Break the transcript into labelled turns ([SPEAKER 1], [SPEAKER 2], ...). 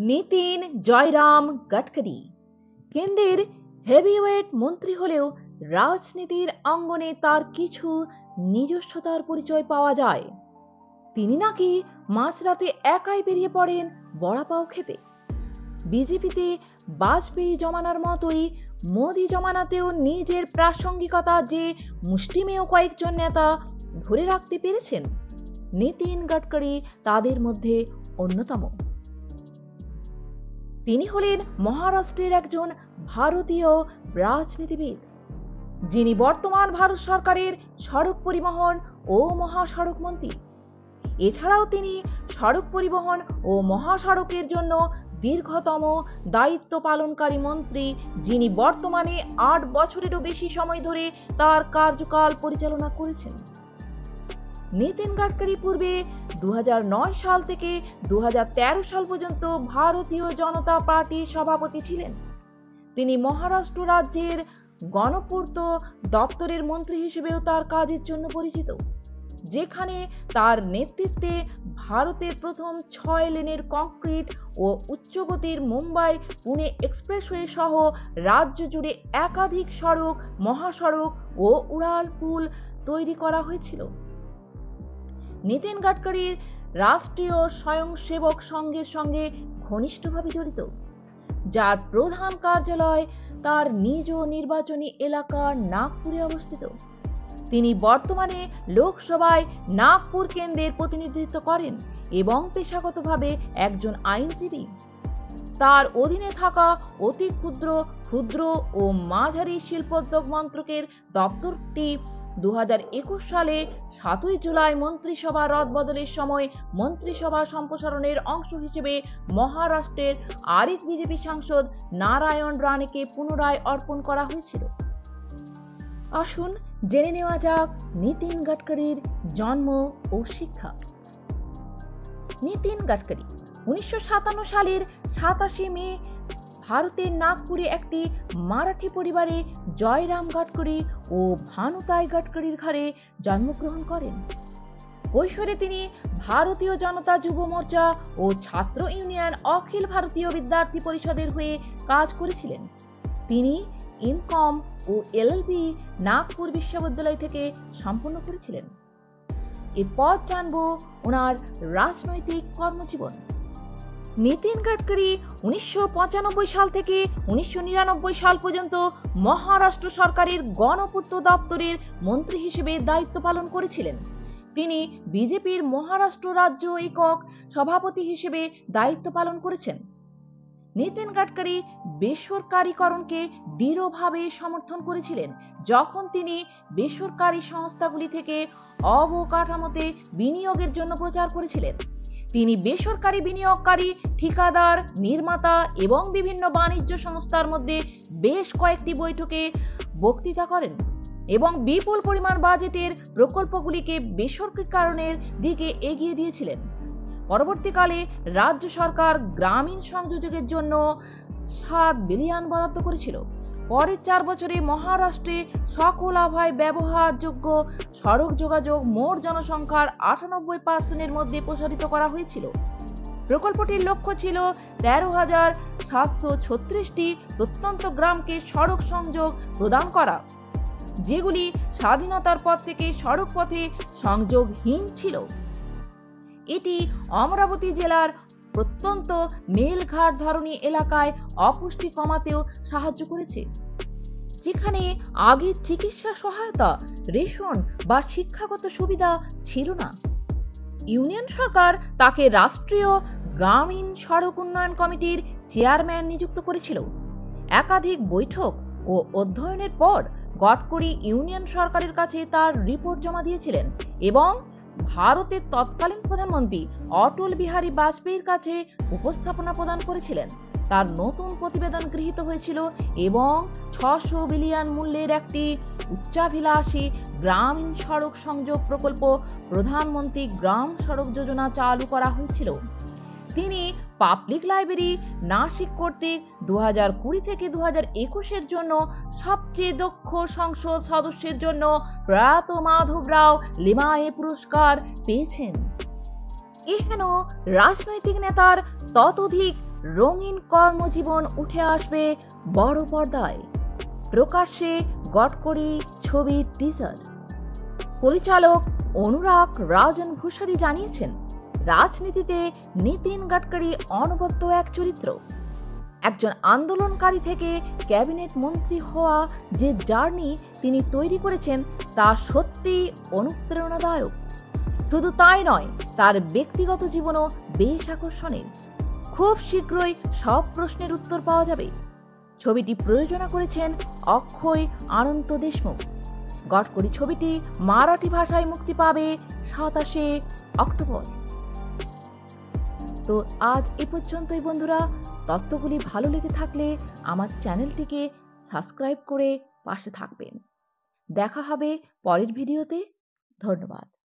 [SPEAKER 1] নীতিন জয়রাম গডকরি কেন্দ্রের হেভিওয়েট মন্ত্রী হলেও রাজনীতির অঙ্গনে তার কিছু নিজস্বতার পরিচয় পাওয়া যায়। তিনি নাকি মাঝরাতে একাই বেরিয়ে পড়েন বড়া পাও খেতে। বিজেপিতে বাজপেয়ী জমানার মতোই মোদি জমানাতেও নিজের প্রাসঙ্গিকতা যে মুষ্টিমেয় কয়েকজন নেতা ধরে রাখতে পেরেছেন, নীতিন গডকরি তাদের মধ্যে অন্যতম। তিনি হলেন মহারাষ্ট্রের একজন ভারতীয় রাজনীতিবিদ, যিনি বর্তমান ভারত সরকারের সড়ক পরিবহন ও মহাসড়ক মন্ত্রী। এছাড়াও তিনি সড়ক পরিবহন ও মহাসড়কের জন্য দীর্ঘতম দায়িত্ব পালনকারী মন্ত্রী, যিনি বর্তমানে ৮ বছরেরও বেশি সময় ধরে তার কার্যকাল পরিচালনা করেছেন। নীতিন গডকরি পূর্বে ২০০৯ সাল থেকে ২০১৩ সাল পর্যন্ত ভারতীয় জনতা পার্টির সভাপতি ছিলেন। তিনি মহারাষ্ট্র রাজ্যের গণপূর্ত দপ্তরের মন্ত্রী হিসেবেও তার কাজের জন্য পরিচিত, যেখানে তার নেতৃত্বে ভারতের প্রথম ৬ লেনের কংক্রিট ও উচ্চগতির মুম্বাই পুনে এক্সপ্রেসওয়ে সহ রাজ্য জুড়ে একাধিক সড়ক, মহাসড়ক ও উড়াল পুল তৈরি করা হয়েছিল। নীতিন গডকরির রাষ্ট্রীয় স্বয়ংসেবক সংঘের সঙ্গে ঘনিষ্ঠভাবে জড়িত, যার প্রধান কার্যালয় তার নিজ নির্বাচনী এলাকা নাগপুরে অবস্থিত। তিনি বর্তমানে লোকসভায় নাগপুর কেন্দ্রের প্রতিনিধিত্ব করেন এবং পেশাগতভাবে একজন আইনজীবী। তার অধীনে থাকা অতি ক্ষুদ্র, ক্ষুদ্র ও মাঝারি শিল্পোদ্যোগ মন্ত্রকের দপ্তরটি ২০২১ সালে ৭ই জুলাই মন্ত্রিসভা রদবদলের সময় মন্ত্রিসভা সম্প্রসারণের অংশ হিসেবে মহারাষ্ট্রের আরেক বিজেপি সাংসদ নারায়ণ রানেকে পুনরায় অর্পণ করা হয়েছিল। আসুন জেনে নেওয়া যাক নীতিন গডকরির জন্ম ও শিক্ষা। নীতিন গডকরি ১৯৫৭ সালের ২৭শে মে ভারতের নাগপুরে একটি মারাঠি পরিবারে জয়রাম গডকরি ও ভানুতাই গডকরির ঘরে জন্মগ্রহণ করেন। কৈশোরে তিনি ভারতীয় জনতা যুব মোর্চা ও ছাত্র ইউনিয়ন অখিল ভারতীয় বিদ্যার্থী পরিষদের হয়ে কাজ করেছিলেন। তিনি এমকম ও এলএলবি নাগপুর বিশ্ববিদ্যালয় থেকে সম্পন্ন করেছিলেন। এরপর জানব ওনার রাজনৈতিক কর্মজীবন। নীতিন গডকরি ১৯৯৫ সাল থেকে ১৯৯৯ সাল পর্যন্ত মহারাষ্ট্র সরকারের গণপূর্ত দপ্তরের মন্ত্রী হিসেবে দায়িত্ব পালন করেছিলেন। তিনি বিজেপির মহারাষ্ট্র রাজ্য একক সভাপতি হিসেবে দায়িত্ব পালন করেছেন। নীতিন গডকরি বেসরকারীকরণকে দৃঢ়ভাবে সমর্থন করেছিলেন, যখন তিনি বেসরকারি সংস্থাগুলি থেকে অবকাঠামোতে বিনিয়োগের জন্য প্রচার করেছিলেন। তিনি বেসরকারি বিনিয়োগকারী, ঠিকাদার, নির্মাতা এবং বিভিন্ন বাণিজ্য সংস্থার মধ্যে বেশ কয়েকটি বৈঠকে বক্তৃতা করেন এবং বিপুল পরিমাণ বাজেটের প্রকল্পগুলিকে বেসরকারীকরণের দিকে এগিয়ে দিয়েছিলেন। পরবর্তীকালে রাজ্য সরকার গ্রামীণ সংযোগের জন্য ৭ বিলিয়ন বরাদ্দ করেছিল। পরের ৪ বছরে মহারাষ্ট্রে সকল আভায় ব্যবহারযোগ্য সড়ক যোগাযোগ মোট জনসংখ্যার ৯৮% মধ্যে প্রসারিত করা হয়েছিল। প্রকল্পটির লক্ষ্য ছিল ১৩,৭৩৬টি প্রত্যন্ত গ্রামকে সড়ক সংযোগ প্রদান করা, যেগুলি স্বাধীনতার পর থেকে সড়ক পথে সংযোগহীন ছিল। এটি অমরাবতী জেলার প্রত্যন্ত মেলঘাট ধরনী এলাকায় অপুষ্টি কমাতেও সাহায্য করেছে, যেখানে আগে চিকিৎসা সহায়তা, রেশন বা শিক্ষাগত সুবিধা ছিল না। ইউনিয়ন সরকার তাকে রাষ্ট্রীয় গ্রামীণ সড়ক উন্নয়ন কমিটির চেয়ারম্যান নিযুক্ত করেছিল। একাধিক বৈঠক ও অধ্যয়নের পর গডকরি ইউনিয়ন সরকারের কাছে তার রিপোর্ট জমা দিয়েছিলেন এবং ভারতের তৎকালীন প্রধানমন্ত্রী অটল বিহারী বাজপেয়ীর কাছে উপস্থাপনা প্রদান করেছিলেন। তার নতুন প্রতিবেদন গৃহীত হয়েছিল এবং ৬০০ বিলিয়ন মূল্যের একটি উচ্চাভিলাষী গ্রামীণ সড়ক সংযোগ প্রকল্প, প্রধানমন্ত্রী গ্রাম সড়ক যোজনা চালু করা হয়েছিল। তিনি পাবলিক লাইব্রেরি নাসিক কর্তৃক ২০২০ থেকে ২০২১ জন্য সবচেয়ে দক্ষ সংসদ সদস্যের জন্য প্রয়াত মাধবরাও লিমায়ে পুরস্কার পেয়েছেন। এহেন রাজনৈতিক নেতার ততোধিক রঙিন কর্মজীবন উঠে আসবে বড় পর্দায়। প্রকাশ্যে গডকরি ছবির টিজার। পরিচালক অনুরাগ রাজন ভূষারি জানিয়েছেন, রাজনীতিতে নীতিন গাডকারি অনবদ্য এক চরিত্র। একজন আন্দোলনকারী থেকে ক্যাবিনেট মন্ত্রী হওয়া যে জার্নি তিনি তৈরি করেছেন তা সত্যিই অনুপ্রেরণাদায়ক। শুধু তাই নয়, তার ব্যক্তিগত জীবনও বেশ আকর্ষণীয়। খুব শীঘ্রই সব প্রশ্নের উত্তর পাওয়া যাবে। ছবিটি প্রযোজনা করেছেন অক্ষয় আনন্ত দেশমুখ। গডকরি ছবিটি মারাঠি ভাষায় মুক্তি পাবে 27শে অক্টোবর। তো আজ এ পর্যন্তই বন্ধুরা। তথ্যগুলি ভালো লেগে থাকলে আমার চ্যানেলটিকে সাবস্ক্রাইব করে পাশে থাকবেন। দেখা হবে পরের ভিডিওতে। ধন্যবাদ।